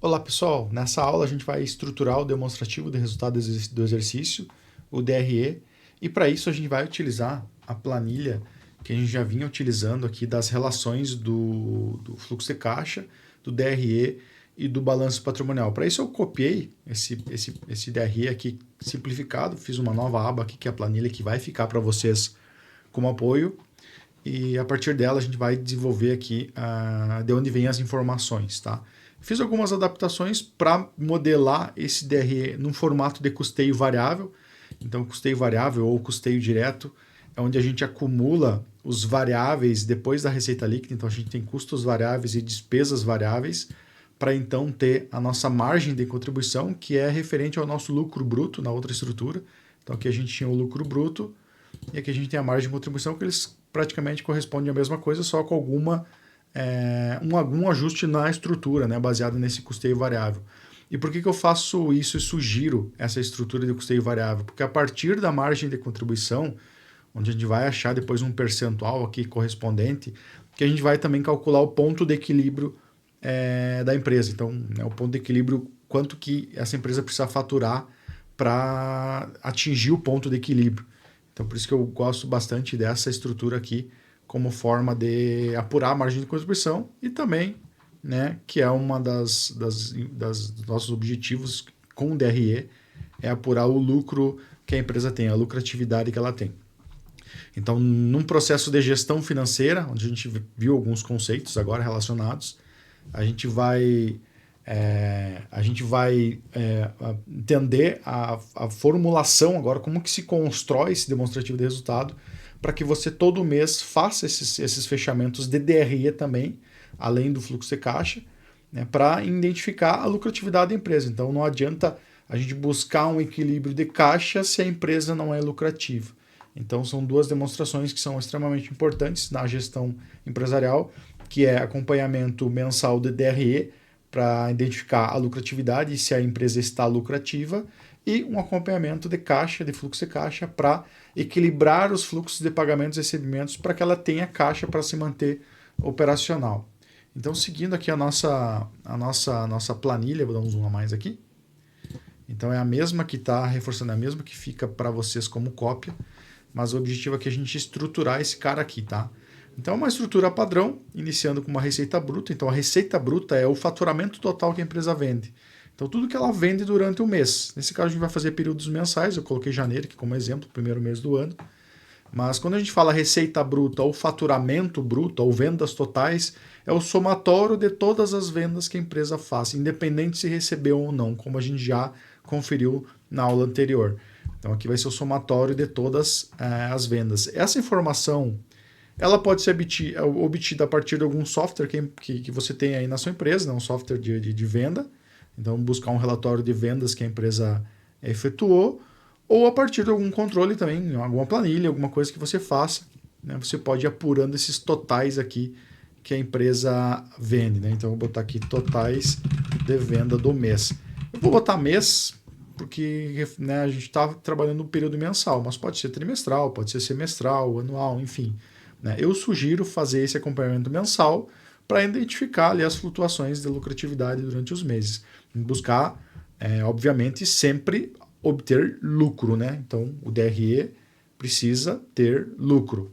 Olá pessoal, nessa aula a gente vai estruturar o demonstrativo de resultado do exercício, o DRE, e para isso a gente vai utilizar a planilha que a gente já vinha utilizando aqui das relações do fluxo de caixa, do DRE e do balanço patrimonial. Para isso eu copiei esse DRE aqui simplificado, fiz uma nova aba aqui que é a planilha que vai ficar para vocês como apoio, e a partir dela a gente vai desenvolver aqui de onde vêm as informações, tá? Fiz algumas adaptações para modelar esse DRE num formato de custeio variável. Então, custeio variável ou custeio direto é onde a gente acumula os variáveis depois da receita líquida. Então, a gente tem custos variáveis e despesas variáveis para então ter a nossa margem de contribuição, que é referente ao nosso lucro bruto na outra estrutura. Então, aqui a gente tinha o lucro bruto e aqui a gente tem a margem de contribuição, que eles praticamente correspondem à mesma coisa, só com algum ajuste na estrutura, né, baseado nesse custeio variável. E por que eu faço isso e sugiro essa estrutura de custeio variável? Porque a partir da margem de contribuição, onde a gente vai achar depois um percentual aqui correspondente, que a gente vai também calcular o ponto de equilíbrio da empresa. Então, né, o ponto de equilíbrio, quanto que essa empresa precisa faturar para atingir o ponto de equilíbrio. Então, por isso que eu gosto bastante dessa estrutura aqui, como forma de apurar a margem de contribuição e também, né, que é uma dos nossos objetivos com o DRE, é apurar o lucro que a empresa tem, a lucratividade que ela tem. Então, num processo de gestão financeira, onde a gente viu alguns conceitos agora relacionados, a gente vai entender a formulação agora, como que se constrói esse demonstrativo de resultado, para que você todo mês faça esses fechamentos de DRE também, além do fluxo de caixa, né, para identificar a lucratividade da empresa. Então não adianta a gente buscar um equilíbrio de caixa se a empresa não é lucrativa. Então são duas demonstrações que são extremamente importantes na gestão empresarial, que é acompanhamento mensal de DRE, para identificar a lucratividade e se a empresa está lucrativa, e um acompanhamento de caixa, de fluxo de caixa, para equilibrar os fluxos de pagamentos e recebimentos para que ela tenha caixa para se manter operacional. Então, seguindo aqui a nossa planilha, vou dar um zoom a mais aqui. Então, é a mesma que está reforçando, é a mesma que fica para vocês como cópia, mas o objetivo aqui é a gente estruturar esse cara aqui, tá? Então, uma estrutura padrão, iniciando com uma receita bruta. Então, a receita bruta é o faturamento total que a empresa vende. Então, tudo que ela vende durante o mês. Nesse caso, a gente vai fazer períodos mensais. Eu coloquei janeiro aqui como exemplo, primeiro mês do ano. Mas quando a gente fala receita bruta ou faturamento bruto ou vendas totais, é o somatório de todas as vendas que a empresa faz, independente se recebeu ou não, como a gente já conferiu na aula anterior. Então, aqui vai ser o somatório de todas as vendas. Essa informação, ela pode ser obtida a partir de algum software que você tem aí na sua empresa, né? Um software de venda. Então, buscar um relatório de vendas que a empresa efetuou, ou a partir de algum controle também, alguma planilha, alguma coisa que você faça, né? Você pode ir apurando esses totais aqui que a empresa vende, né? Então, eu vou botar aqui totais de venda do mês. Eu vou botar mês porque, né, a gente está trabalhando no período mensal, mas pode ser trimestral, pode ser semestral, anual, enfim. Eu sugiro fazer esse acompanhamento mensal para identificar ali as flutuações de lucratividade durante os meses. Buscar, obviamente, sempre obter lucro, né? Então, o DRE precisa ter lucro.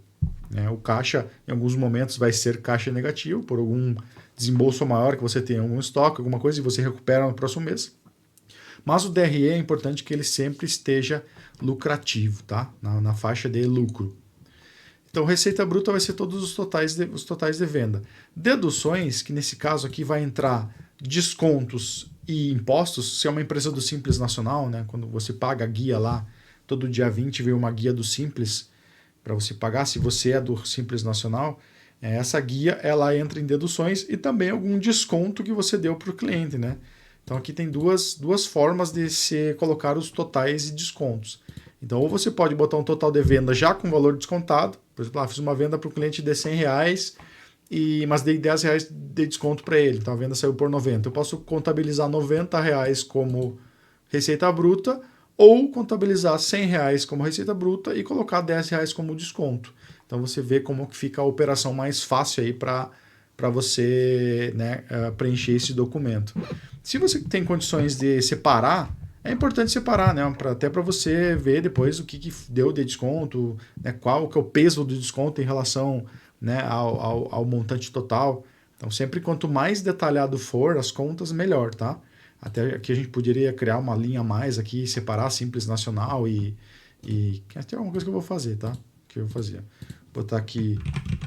O caixa, em alguns momentos, vai ser caixa negativo, por algum desembolso maior que você tem em algum estoque, alguma coisa, e você recupera no próximo mês. Mas o DRE é importante que ele sempre esteja lucrativo, tá? Na faixa de lucro. Então, receita bruta vai ser todos os totais de venda. Deduções, que nesse caso aqui vai entrar descontos e impostos, se é uma empresa do Simples Nacional, né, quando você paga a guia lá, todo dia 20 vem uma guia do Simples para você pagar, se você é do Simples Nacional, essa guia ela entra em deduções e também algum desconto que você deu para o cliente, né? Então aqui tem duas formas de se colocar os totais e descontos. Então, ou você pode botar um total de venda já com valor descontado. Por exemplo, fiz uma venda para o cliente de R$100, mas dei R$10 de desconto para ele. Então, a venda saiu por 90. Eu posso contabilizar R$90 como receita bruta ou contabilizar R$100 como receita bruta e colocar R$10 como desconto. Então, você vê como que fica a operação mais fácil aí para você, né, preencher esse documento. Se você tem condições de separar, é importante separar, né? Até para você ver depois o que deu de desconto, né? Qual que é o peso do desconto em relação, né, ao montante total. Então, sempre quanto mais detalhado for as contas, melhor, tá? Até aqui a gente poderia criar uma linha a mais aqui, separar Simples Nacional e até uma coisa que eu vou fazer, tá? Que eu vou fazer. Botar aqui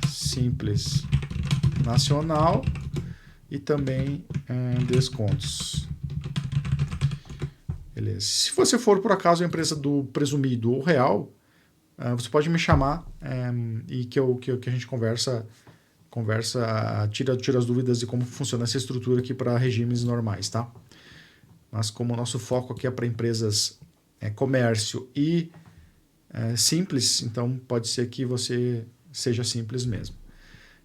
Simples Nacional e também descontos. Beleza. Se você for, por acaso, a empresa do presumido ou real, você pode me chamar e que a gente conversa, tira as dúvidas de como funciona essa estrutura aqui para regimes normais, tá? Mas como o nosso foco aqui é para empresas comércio e simples, então pode ser que você seja simples mesmo.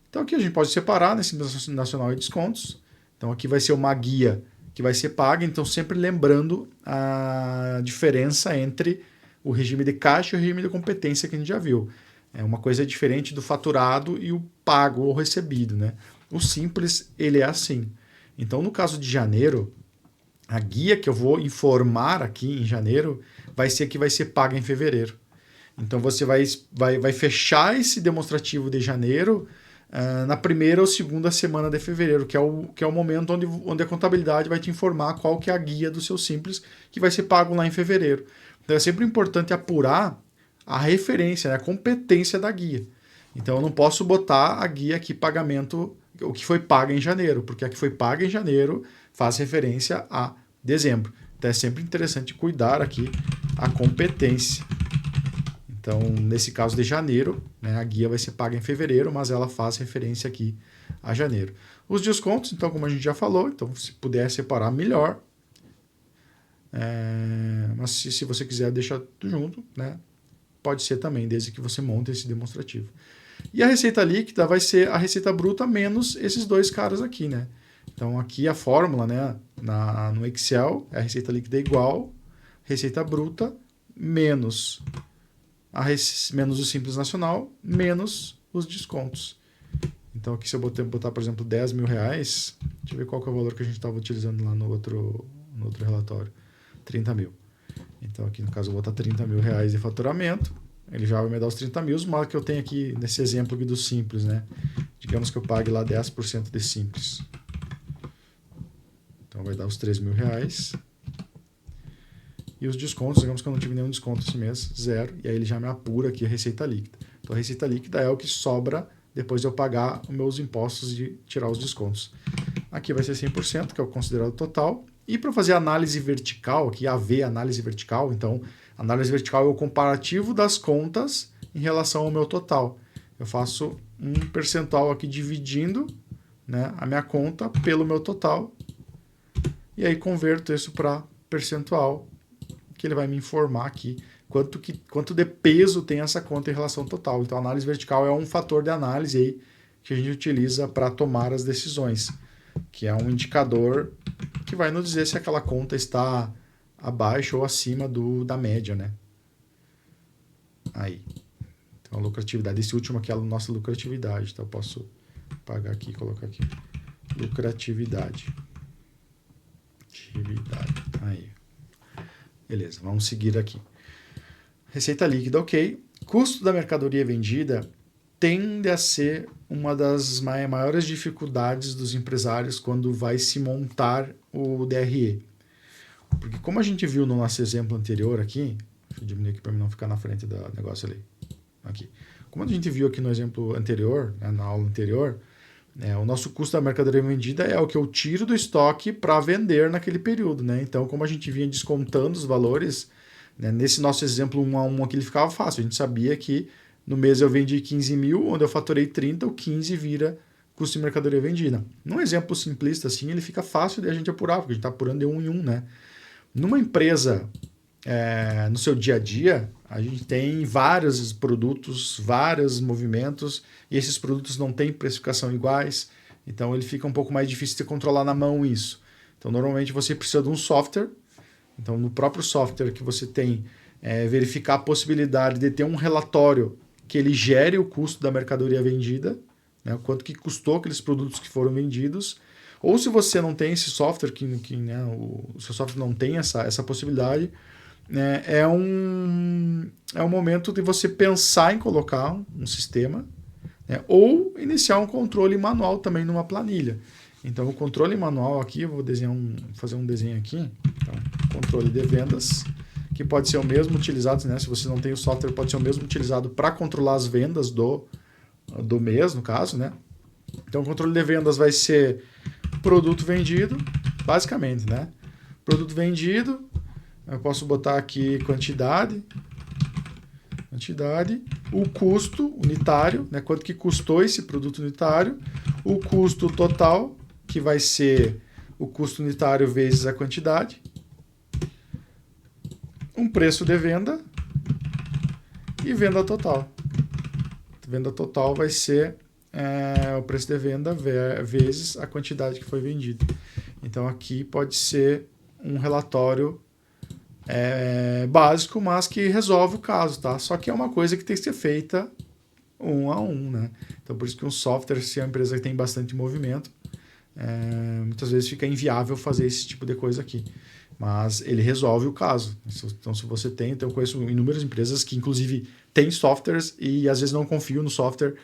Então aqui a gente pode separar, né, Simples Nacional e descontos. Então aqui vai ser uma guia que vai ser paga, então sempre lembrando a diferença entre o regime de caixa e o regime de competência que a gente já viu. Uma coisa diferente do faturado e o pago ou recebido, né? O simples, ele é assim. Então no caso de janeiro, a guia que eu vou informar aqui em janeiro vai ser que vai ser paga em fevereiro. Então você vai fechar esse demonstrativo de janeiro na primeira ou segunda semana de fevereiro, que é o momento onde a contabilidade vai te informar qual que é a guia do seu Simples, que vai ser pago lá em fevereiro. Então é sempre importante apurar a referência, né, a competência da guia. Então eu não posso botar a guia aqui pagamento, o que foi pago em janeiro, porque a que foi paga em janeiro faz referência a dezembro. Então é sempre interessante cuidar aqui a competência. Então, nesse caso de janeiro, né, a guia vai ser paga em fevereiro, mas ela faz referência aqui a janeiro. Os descontos, então, como a gente já falou, então se puder separar, melhor. Mas se você quiser deixar tudo junto, né, pode ser também, desde que você monte esse demonstrativo. E a receita líquida vai ser a receita bruta menos esses dois caras aqui, né? Então, aqui a fórmula, né, no Excel, a receita líquida é igual receita bruta menos menos o Simples Nacional, menos os descontos. Então aqui se eu botar, por exemplo, 10 mil reais, deixa eu ver qual que é o valor que a gente estava utilizando lá no outro relatório, 30 mil. Então aqui no caso eu vou botar 30 mil reais de faturamento, ele já vai me dar os 30 mil, mas que eu tenho aqui nesse exemplo aqui do Simples, né? Digamos que eu pague lá 10% de Simples. Então vai dar os 3 mil reais. E os descontos, digamos que eu não tive nenhum desconto esse mês, zero, e aí ele já me apura aqui a receita líquida. Então a receita líquida é o que sobra depois de eu pagar os meus impostos e tirar os descontos. Aqui vai ser 100%, que é o considerado total. E para fazer análise vertical, aqui AV, análise vertical, então análise vertical é o comparativo das contas em relação ao meu total. Eu faço um percentual aqui dividindo, né, a minha conta pelo meu total, e aí converto isso para percentual, que ele vai me informar aqui quanto de peso tem essa conta em relação ao total. Então, a análise vertical é um fator de análise aí que a gente utiliza para tomar as decisões, que é um indicador que vai nos dizer se aquela conta está abaixo ou acima da média, né? Aí. Então, a lucratividade. Esse último aqui é a nossa lucratividade. Então, eu posso pagar aqui e colocar aqui. Lucratividade. Aí. Beleza, vamos seguir aqui. Receita líquida, ok. Custo da mercadoria vendida tende a ser uma das maiores dificuldades dos empresários quando vai se montar o DRE. Porque como a gente viu no nosso exemplo anterior aqui, deixa eu diminuir aqui para não ficar na frente do negócio ali. Aqui. Como a gente viu aqui no exemplo anterior, né, na aula anterior, o nosso custo da mercadoria vendida é o que eu tiro do estoque para vender naquele período, né? Então, como a gente vinha descontando os valores, né, nesse nosso exemplo 1 a 1 aqui ele ficava fácil. A gente sabia que no mês eu vendi 15 mil, onde eu faturei 30, o 15 vira custo de mercadoria vendida. Num exemplo simplista assim, ele fica fácil de a gente apurar, porque a gente está apurando de 1 em 1, né? Numa empresa, no seu dia a dia, a gente tem vários produtos, vários movimentos, e esses produtos não têm precificação iguais, então ele fica um pouco mais difícil de controlar na mão isso. Então, normalmente você precisa de um software, então no próprio software que você tem, verificar a possibilidade de ter um relatório que ele gere o custo da mercadoria vendida, né, quanto que custou aqueles produtos que foram vendidos, Ou se você não tem esse software, né, o seu software não tem essa possibilidade, né, é um momento de você pensar em colocar um sistema, né, ou iniciar um controle manual também numa planilha. Então, o controle manual aqui, eu vou fazer um desenho aqui. Então, controle de vendas, que pode ser o mesmo utilizado, né? Se você não tem o software, pode ser o mesmo utilizado para controlar as vendas do mês, no caso, né? Então, o controle de vendas vai ser produto vendido, basicamente, né? Produto vendido, eu posso botar aqui quantidade, o custo unitário, né? Quanto que custou esse produto unitário, o custo total, que vai ser o custo unitário vezes a quantidade, um preço de venda e venda total. Venda total vai ser o preço de venda vezes a quantidade que foi vendida. Então aqui pode ser um relatório básico, mas que resolve o caso, tá? Só que é uma coisa que tem que ser feita um a um, né? Então por isso que um software, se é uma empresa que tem bastante movimento, muitas vezes fica inviável fazer esse tipo de coisa aqui. Mas ele resolve o caso. Então, se você tem, então eu conheço inúmeras empresas que, inclusive, têm softwares e às vezes não confiam no software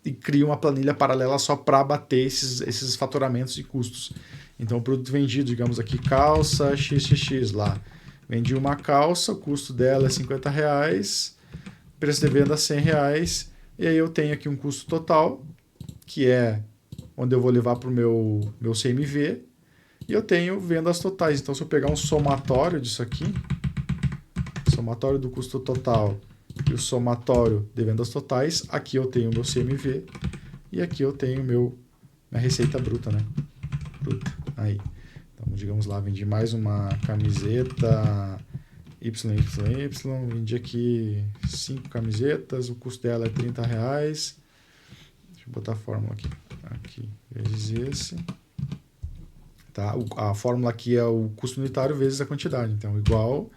e criam uma planilha paralela só para bater esses faturamentos e custos. Então, o produto vendido, digamos aqui, calça XXX lá. Vendi uma calça, o custo dela é R$50, preço de venda R$100, e aí eu tenho aqui um custo total, que é onde eu vou levar para o meu CMV, e eu tenho vendas totais. Então, se eu pegar um somatório disso aqui, somatório do custo total e o somatório de vendas totais, aqui eu tenho o meu CMV e aqui eu tenho minha receita bruta, né? Bruta. Aí. Então, digamos lá, vendi mais uma camiseta YYY, vendi aqui 5 camisetas, o custo dela é R$30. Deixa eu botar a fórmula aqui. Aqui, vezes esse. Tá? A fórmula aqui é o custo unitário vezes a quantidade. Então, igual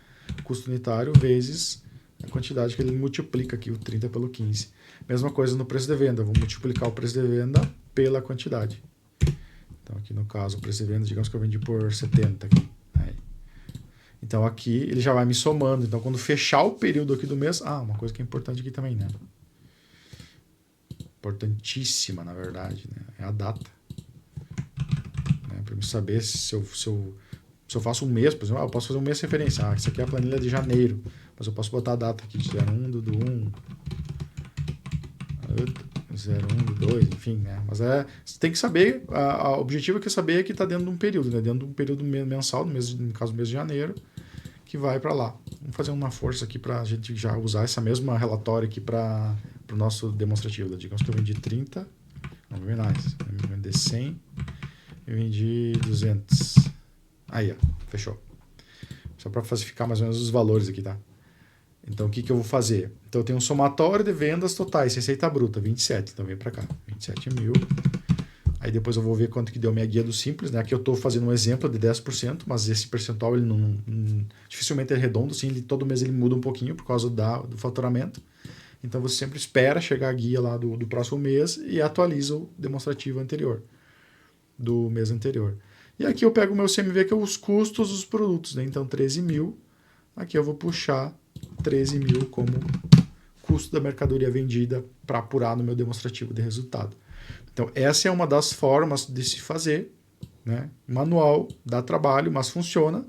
custo unitário vezes a quantidade que ele multiplica aqui, o 30 pelo 15. Mesma coisa no preço de venda. Vou multiplicar o preço de venda pela quantidade. Então, aqui no caso, o preço de venda, digamos que eu vendi por 70. Aqui. Aí. Então, aqui ele já vai me somando. Então, quando fechar o período aqui do mês... uma coisa que é importante aqui também, né? Importantíssima, na verdade, né? É a data. Para eu saber se eu faço um mês, por exemplo, eu posso fazer um mês de referência. Isso aqui é a planilha de janeiro, mas eu posso botar a data aqui de 01 do 1, 01 do 2, enfim, né? Mas você tem que saber, o objetivo é saber que está dentro de um período, né? Dentro de um período mensal, no caso do mês de janeiro, que vai para lá. Vamos fazer uma força aqui para a gente já usar essa mesma relatório aqui para o nosso demonstrativo. Digamos que eu vendi 30, não vou mais, eu vou vender 100, eu vendi 200. Aí, ó, fechou. Só para ficar mais ou menos os valores aqui, tá? Então, o que eu vou fazer? Então, eu tenho um somatório de vendas totais, receita bruta, 27. Então, vem para cá, 27 mil. Aí, depois eu vou ver quanto que deu minha guia do Simples, né? Aqui eu estou fazendo um exemplo de 10%, mas esse percentual, ele dificilmente é redondo, assim, todo mês ele muda um pouquinho por causa do faturamento. Então, você sempre espera chegar a guia lá do próximo mês e atualiza o demonstrativo anterior, do mês anterior. E aqui eu pego o meu CMV, que é os custos dos produtos, né? Então, 13 mil. Aqui eu vou puxar 13 mil como custo da mercadoria vendida para apurar no meu demonstrativo de resultado. Então, essa é uma das formas de se fazer, né? Manual, dá trabalho, mas funciona.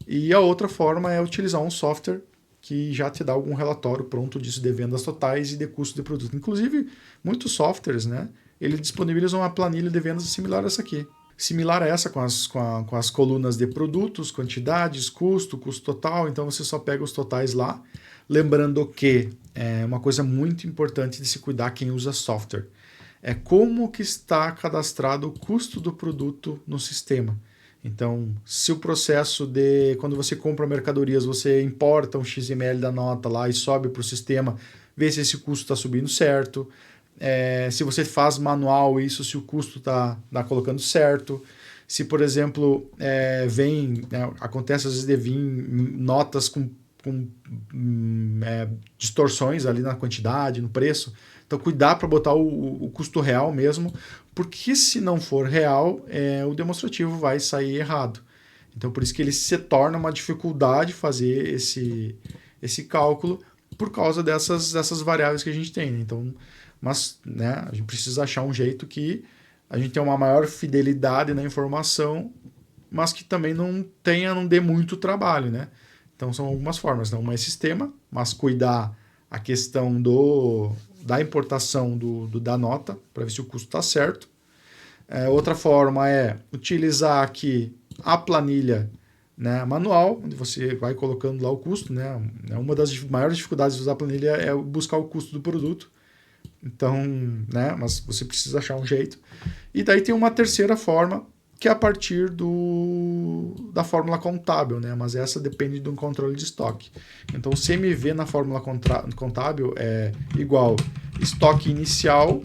E a outra forma é utilizar um software que já te dá algum relatório pronto disso de vendas totais e de custo de produto. Inclusive, muitos softwares, né? Eles disponibilizam uma planilha de vendas similar a essa aqui. Similar a essa, com as colunas de produtos, quantidades, custo total. Então, você só pega os totais lá. Lembrando que é uma coisa muito importante de se cuidar quem usa software. É como que está cadastrado o custo do produto no sistema. Então, se o processo de... Quando você compra mercadorias, você importa um XML da nota lá e sobe para o sistema, vê se esse custo está subindo certo. Se você faz manual isso, se o custo está colocando certo. Se, por exemplo, acontece às vezes de vir notas com distorções ali na quantidade, no preço. Então, cuidar para botar o custo real mesmo, porque se não for real, o demonstrativo vai sair errado. Então, por isso que ele se torna uma dificuldade fazer esse cálculo por causa dessas variáveis que a gente tem. Né? Então, mas né, a gente precisa achar um jeito que a gente tenha uma maior fidelidade na informação, mas que também não dê muito trabalho, né? Então são algumas formas, não é sistema, mas cuidar a questão da importação da nota para ver se o custo está certo. Outra forma é utilizar aqui a planilha, né, manual, onde você vai colocando lá o custo, né? Uma das maiores dificuldades de usar a planilha é buscar o custo do produto. Então, né, mas você precisa achar um jeito. E daí tem uma terceira forma, que é a partir da fórmula contábil, né? Mas essa depende de um controle de estoque. Então, o CMV na fórmula contábil é igual estoque inicial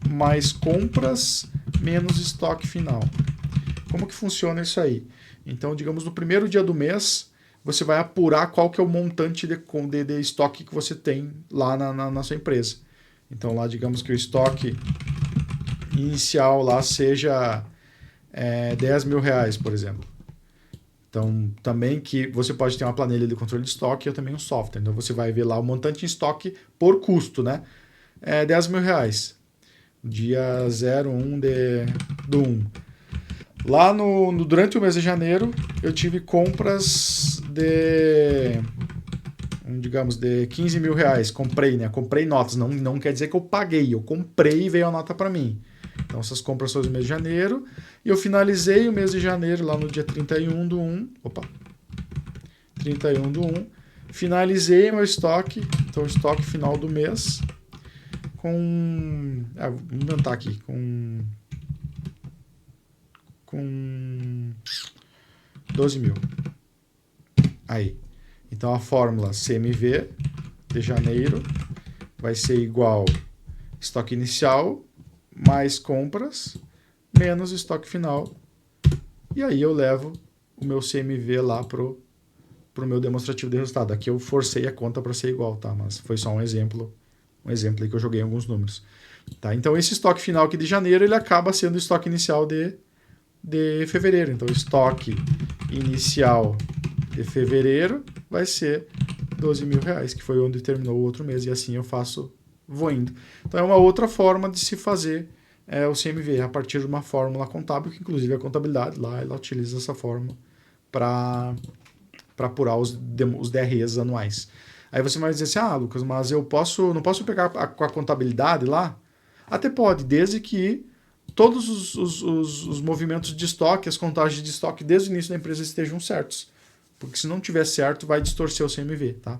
mais compras menos estoque final. Como que funciona isso aí? Então, digamos, no primeiro dia do mês, você vai apurar qual que é o montante de estoque que você tem lá na sua empresa. Então, lá, digamos que o estoque inicial lá seja 10 mil reais, por exemplo. Então, também que você pode ter uma planilha de controle de estoque e também um software. Então, você vai ver lá o montante em estoque por custo, né? 10 mil reais. Dia 01 do 1. Lá durante o mês de janeiro, eu tive compras digamos, de 15 mil reais. Comprei, né? Comprei notas. Não quer dizer que eu paguei. Eu comprei e veio a nota para mim. Então, essas compras foram no mês de janeiro. E eu finalizei o mês de janeiro lá no dia 31 do 1. 31 do 1. Finalizei meu estoque. Então, estoque final do mês. Vou inventar aqui. Com 12 mil. Aí. Então, a fórmula CMV de janeiro vai ser igual estoque inicial mais compras menos estoque final. E aí eu levo o meu CMV lá pro meu demonstrativo de resultado. Aqui eu forcei a conta para ser igual, tá? Mas foi só um exemplo aí que eu joguei alguns números. Tá? Então, esse estoque final aqui de janeiro, ele acaba sendo o estoque inicial de fevereiro. Então, o estoque inicial de fevereiro vai ser 12 mil reais, que foi onde terminou o outro mês. E assim eu vou indo. Então, é uma outra forma de se fazer o CMV, a partir de uma fórmula contábil, que inclusive a contabilidade lá, ela utiliza essa fórmula para apurar os DREs anuais. Aí você vai dizer assim, Lucas, mas eu não posso pegar com a contabilidade lá? Até pode, desde que todos os movimentos de estoque, as contagens de estoque desde o início da empresa estejam certos. Porque se não tiver certo, vai distorcer o CMV, tá?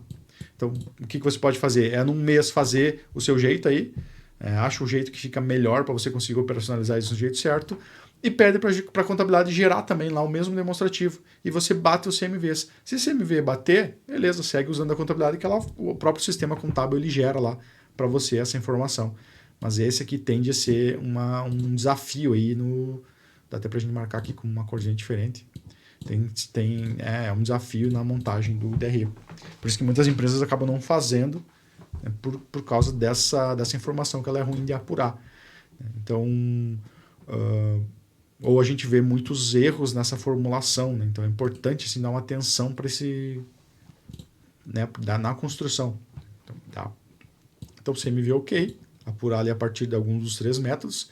Então, o que você pode fazer? Num mês fazer o seu jeito aí, acha o jeito que fica melhor para você conseguir operacionalizar isso do jeito certo, e pede para a contabilidade gerar também lá o mesmo demonstrativo. E você bate os CMVs. Se o CMV bater, beleza, segue usando a contabilidade, que o próprio sistema contábil ele gera lá para você essa informação. Mas esse aqui tende a ser um desafio aí dá até para a gente marcar aqui com uma corzinha diferente. É um desafio na montagem do DRE. Por isso que muitas empresas acabam não fazendo, né, por causa dessa informação que ela é ruim de apurar. Então, ou a gente vê muitos erros nessa formulação. Né? Então, é importante assim, dar uma atenção para né, na construção. Então, CMV ok, apurar ali a partir de alguns dos 3 métodos.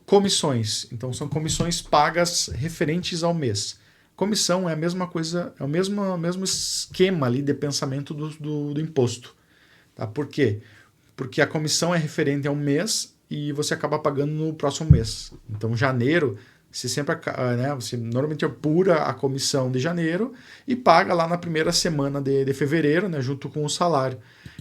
Comissões. Então, são comissões pagas referentes ao mês. Comissão é a mesma coisa, é o mesmo esquema ali de pensamento do imposto. Tá? Por quê? Porque a comissão é referente ao mês e você acaba pagando no próximo mês. Então, janeiro, você normalmente apura a comissão de janeiro e paga lá na primeira semana de fevereiro, né, junto com o salário.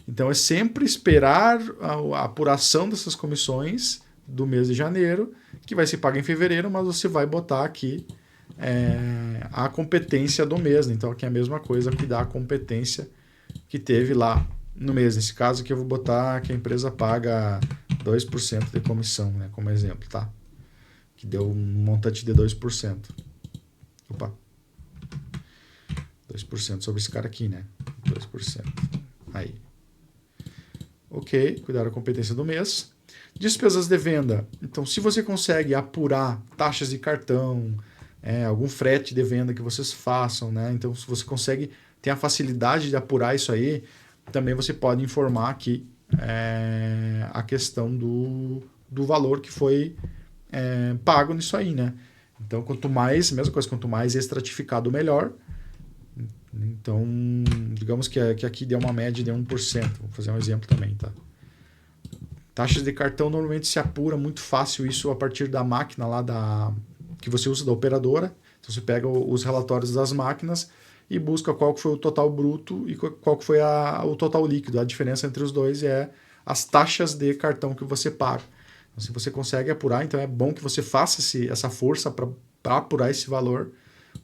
Então, é sempre esperar a apuração dessas comissões do mês de janeiro, que vai ser paga em fevereiro, mas você vai botar aqui a competência do mês. Né? Então, aqui é a mesma coisa, cuidar a competência que teve lá no mês. Nesse caso aqui eu vou botar que a empresa paga 2% de comissão, né, como exemplo, tá? Que deu um montante de 2%. 2% sobre esse cara aqui, né? 2%. Aí. Ok. ok, cuidar da competência do mês. Despesas de venda. Então, se você consegue apurar taxas de cartão, algum frete de venda que vocês façam, né? Então, se você consegue ter a facilidade de apurar isso aí, também você pode informar aqui a questão do valor que foi pago nisso aí, né? Então, quanto mais, mesma coisa, quanto mais estratificado, melhor. Então, digamos que aqui deu uma média de 1%. Vou fazer um exemplo também, tá? Taxas de cartão normalmente se apura muito fácil isso a partir da máquina lá que você usa da operadora. Então você pega os relatórios das máquinas e busca qual que foi o total bruto e qual que foi o total líquido. A diferença entre os dois é as taxas de cartão que você paga. Então, se você consegue apurar, então é bom que você faça essa força para apurar esse valor,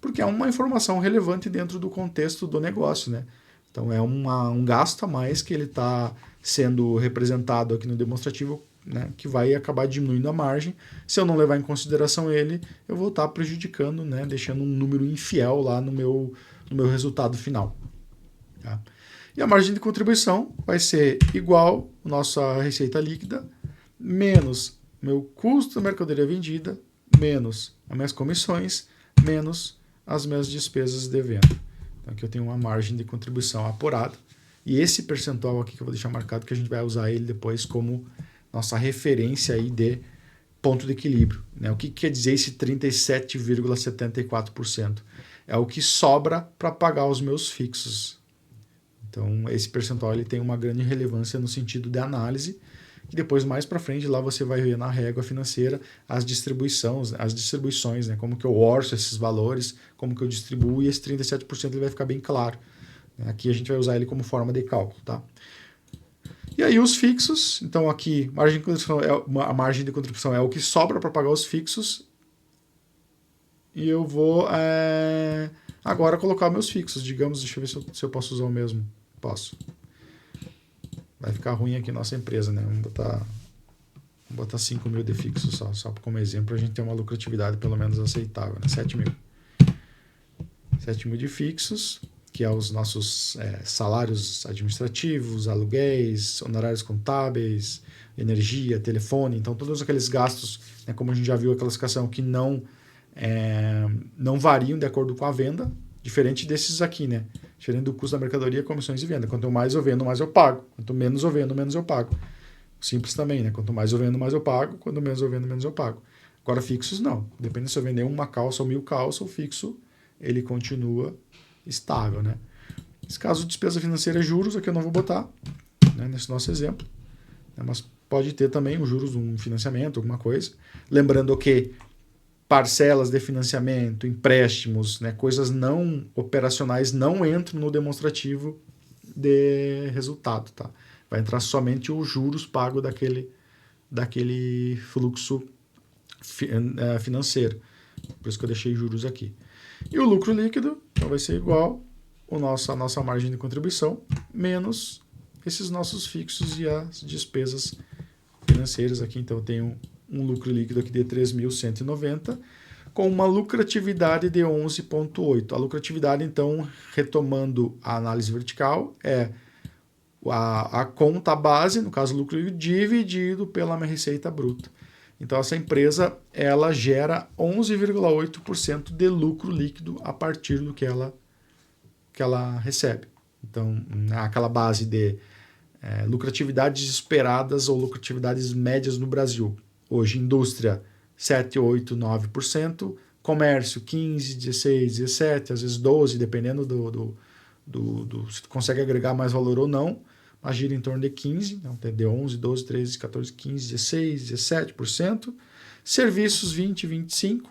porque é uma informação relevante dentro do contexto do negócio, né? Então é um gasto a mais que ele está sendo representado aqui no demonstrativo, né, que vai acabar diminuindo a margem. Se eu não levar em consideração ele, eu vou estar prejudicando, né, deixando um número infiel lá no meu resultado final. Tá? E a margem de contribuição vai ser igual à nossa receita líquida, menos meu custo da mercadoria vendida, menos as minhas comissões, menos as minhas despesas de venda. Então aqui eu tenho uma margem de contribuição apurada. E esse percentual aqui que eu vou deixar marcado, que a gente vai usar ele depois como nossa referência aí de ponto de equilíbrio. Né? O que quer dizer esse 37,74%? É o que sobra para pagar os meus fixos. Então esse percentual ele tem uma grande relevância no sentido de análise, e depois mais para frente lá você vai ver na régua financeira as distribuições, né? Como que eu orço esses valores, como que eu distribuo, e esse 37% ele vai ficar bem claro. Aqui a gente vai usar ele como forma de cálculo, tá? E aí os fixos, então aqui a margem de contribuição é o que sobra para pagar os fixos, e eu vou agora colocar meus fixos, digamos, deixa eu ver se eu posso usar o mesmo. Posso. Vai ficar ruim aqui nossa empresa, né? Vamos botar 5 mil de fixo só como exemplo, a gente tem uma lucratividade pelo menos aceitável, né? 7 mil. 7 mil de fixos, que é os nossos salários administrativos, aluguéis, honorários contábeis, energia, telefone, então todos aqueles gastos, né, como a gente já viu a classificação, que não variam de acordo com a venda, diferente desses aqui, né? Diferente do custo da mercadoria, comissões de venda. Quanto mais eu vendo, mais eu pago. Quanto menos eu vendo, menos eu pago. Simples também, né? Quanto mais eu vendo, mais eu pago. Quanto menos eu vendo, menos eu pago. Agora, fixos não. Depende se eu vender uma calça ou 1000 calças, o fixo ele continua estável, né? Nesse caso, despesa financeira é juros, aqui eu não vou botar, né, nesse nosso exemplo. Né? Mas pode ter também os juros de um financiamento, alguma coisa. Lembrando que parcelas de financiamento, empréstimos, né, coisas não operacionais não entram no demonstrativo de resultado, tá? Vai entrar somente os juros pagos daquele fluxo financeiro. Por isso que eu deixei juros aqui. E o lucro líquido então vai ser igual a nossa margem de contribuição menos esses nossos fixos e as despesas financeiras aqui. Então eu tenho um lucro líquido aqui de 3.190 com uma lucratividade de 11,8. A lucratividade, então, retomando a análise vertical, é a conta base, no caso o lucro líquido, dividido pela minha receita bruta. Então essa empresa ela gera 11,8% de lucro líquido a partir do que ela recebe. Então aquela base de lucratividades esperadas ou lucratividades médias no Brasil. Hoje, indústria 7, 8, 9%, comércio 15, 16, 17, às vezes 12, dependendo se tu consegue agregar mais valor ou não, mas gira em torno de 15, então de 11, 12, 13, 14, 15, 16, 17%, serviços 20, 25%,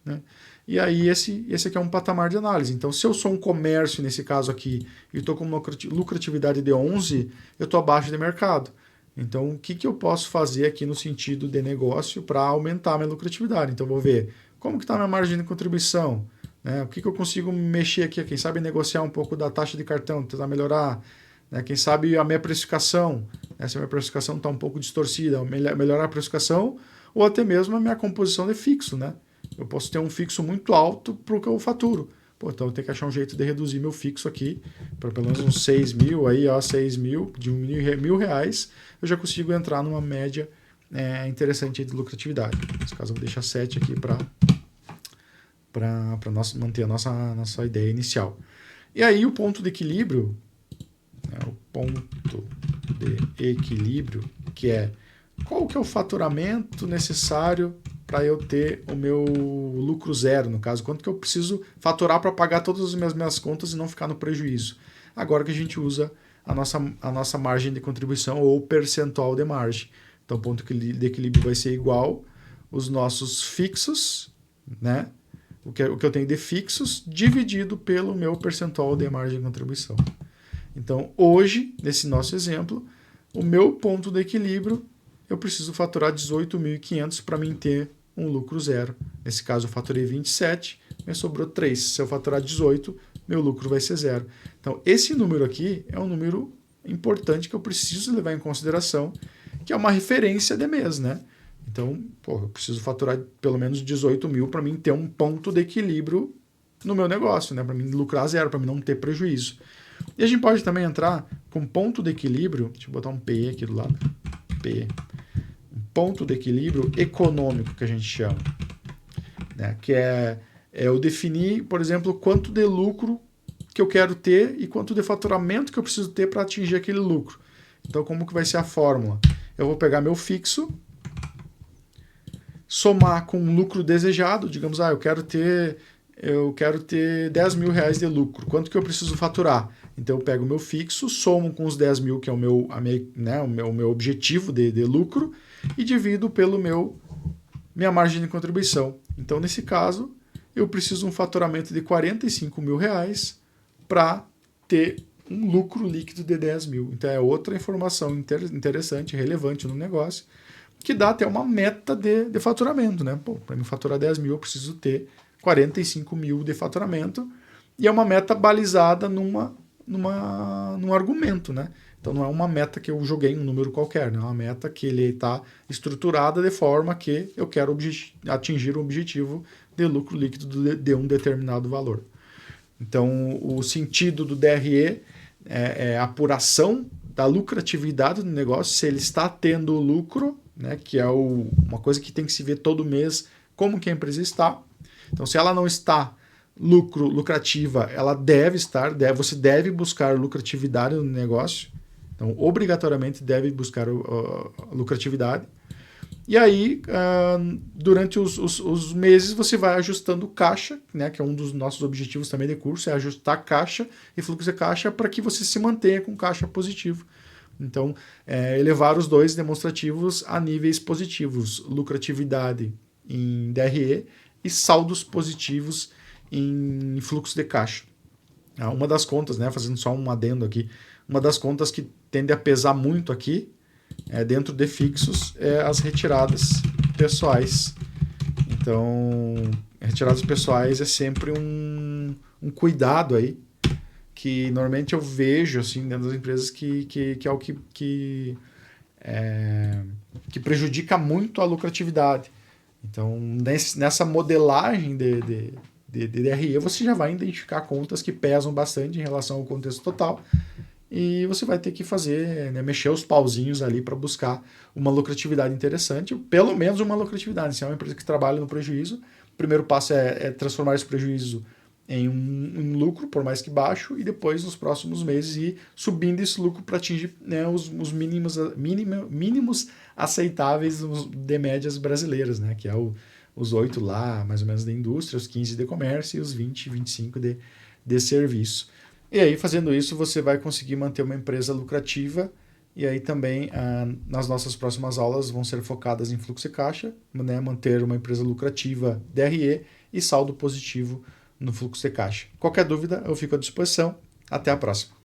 né? E aí esse aqui é um patamar de análise. Então, se eu sou um comércio, nesse caso aqui, e estou com uma lucratividade de 11, eu estou abaixo de mercado. Então, o que eu posso fazer aqui no sentido de negócio para aumentar a minha lucratividade? Então, vou ver como que está a minha margem de contribuição, né? O que eu consigo mexer aqui? Quem sabe negociar um pouco da taxa de cartão, tentar melhorar, né? Quem sabe a minha precificação, né? Se a minha precificação está um pouco distorcida, melhorar a precificação, ou até mesmo a minha composição de fixo, né? Eu posso ter um fixo muito alto para o que eu faturo. então eu tenho que achar um jeito de reduzir meu fixo aqui para pelo menos uns 6 mil, aí, ó, 6 mil, diminuir R$ 1.000, eu já consigo entrar numa média interessante de lucratividade. Nesse caso eu vou deixar 7 aqui para manter a nossa ideia inicial. E aí o ponto de equilíbrio, que é qual que é o faturamento necessário para eu ter o meu lucro zero, no caso, quanto que eu preciso faturar para pagar todas as minhas contas e não ficar no prejuízo. Agora que a gente usa a nossa margem de contribuição ou percentual de margem. Então, o ponto de equilíbrio vai ser igual os nossos fixos, né? O que eu tenho de fixos dividido pelo meu percentual de margem de contribuição. Então, hoje, nesse nosso exemplo, o meu ponto de equilíbrio, eu preciso faturar 18.500 para mim ter um lucro zero. Nesse caso, eu faturei 27, me sobrou 3. Se eu faturar 18, meu lucro vai ser zero. Então, esse número aqui é um número importante que eu preciso levar em consideração, que é uma referência de mês, né? Então, eu preciso faturar pelo menos 18 mil para mim ter um ponto de equilíbrio no meu negócio, né? Para mim lucrar zero, para mim não ter prejuízo. E a gente pode também entrar com ponto de equilíbrio, deixa eu botar um P aqui do lado, P, um ponto de equilíbrio econômico que a gente chama, né? Que é eu definir, por exemplo, quanto de lucro que eu quero ter e quanto de faturamento que eu preciso ter para atingir aquele lucro. Então, como que vai ser a fórmula? Eu vou pegar meu fixo, somar com o lucro desejado, digamos, eu quero ter 10 mil reais de lucro. Quanto que eu preciso faturar? Então eu pego o meu fixo, somo com os 10 mil, que é o meu objetivo de lucro, e divido pelo minha margem de contribuição. Então, nesse caso, eu preciso um faturamento de 45 mil reais para ter um lucro líquido de 10 mil. Então é outra informação interessante, relevante no negócio, que dá até uma meta de faturamento, né? Para mim faturar 10 mil, eu preciso ter 45 mil de faturamento, e é uma meta balizada num argumento, né? Então não é uma meta que eu joguei um número qualquer, né? É uma meta que ele está estruturada de forma que eu quero atingir o objetivo de lucro líquido de um determinado valor. Então o sentido do DRE é a apuração da lucratividade do negócio, se ele está tendo lucro, né, que é uma coisa que tem que se ver todo mês, como que a empresa está. Então, se ela não está lucrativa, ela deve estar, você deve buscar lucratividade no negócio. Então, obrigatoriamente deve buscar a lucratividade. E aí, durante os meses, você vai ajustando caixa, né, que é um dos nossos objetivos também de curso, é ajustar caixa e fluxo de caixa para que você se mantenha com caixa positivo. Então, elevar os dois demonstrativos a níveis positivos, lucratividade em DRE e saldos positivos em fluxo de caixa. Uma das contas, né, fazendo só um adendo aqui, uma das contas que tende a pesar muito aqui, dentro de fixos, é as retiradas pessoais. Então, retiradas pessoais é sempre um cuidado aí, que normalmente eu vejo assim, dentro das empresas que é o que prejudica muito a lucratividade. Então, nessa modelagem de DRE, você já vai identificar contas que pesam bastante em relação ao contexto total, e você vai ter que fazer, né, mexer os pauzinhos ali para buscar uma lucratividade interessante, pelo menos uma lucratividade. Se é uma empresa que trabalha no prejuízo, o primeiro passo é transformar esse prejuízo em um lucro, por mais que baixo, e depois, nos próximos meses, ir subindo esse lucro para atingir, né, os mínimos aceitáveis de médias brasileiras, né, que é os 8 lá, mais ou menos, da indústria, os 15 de comércio e os 20, 25 de serviço. E aí, fazendo isso, você vai conseguir manter uma empresa lucrativa, e aí também, nas nossas próximas aulas, vão ser focadas em fluxo de caixa, né, manter uma empresa lucrativa DRE e saldo positivo no fluxo de caixa. Qualquer dúvida, eu fico à disposição. Até a próxima.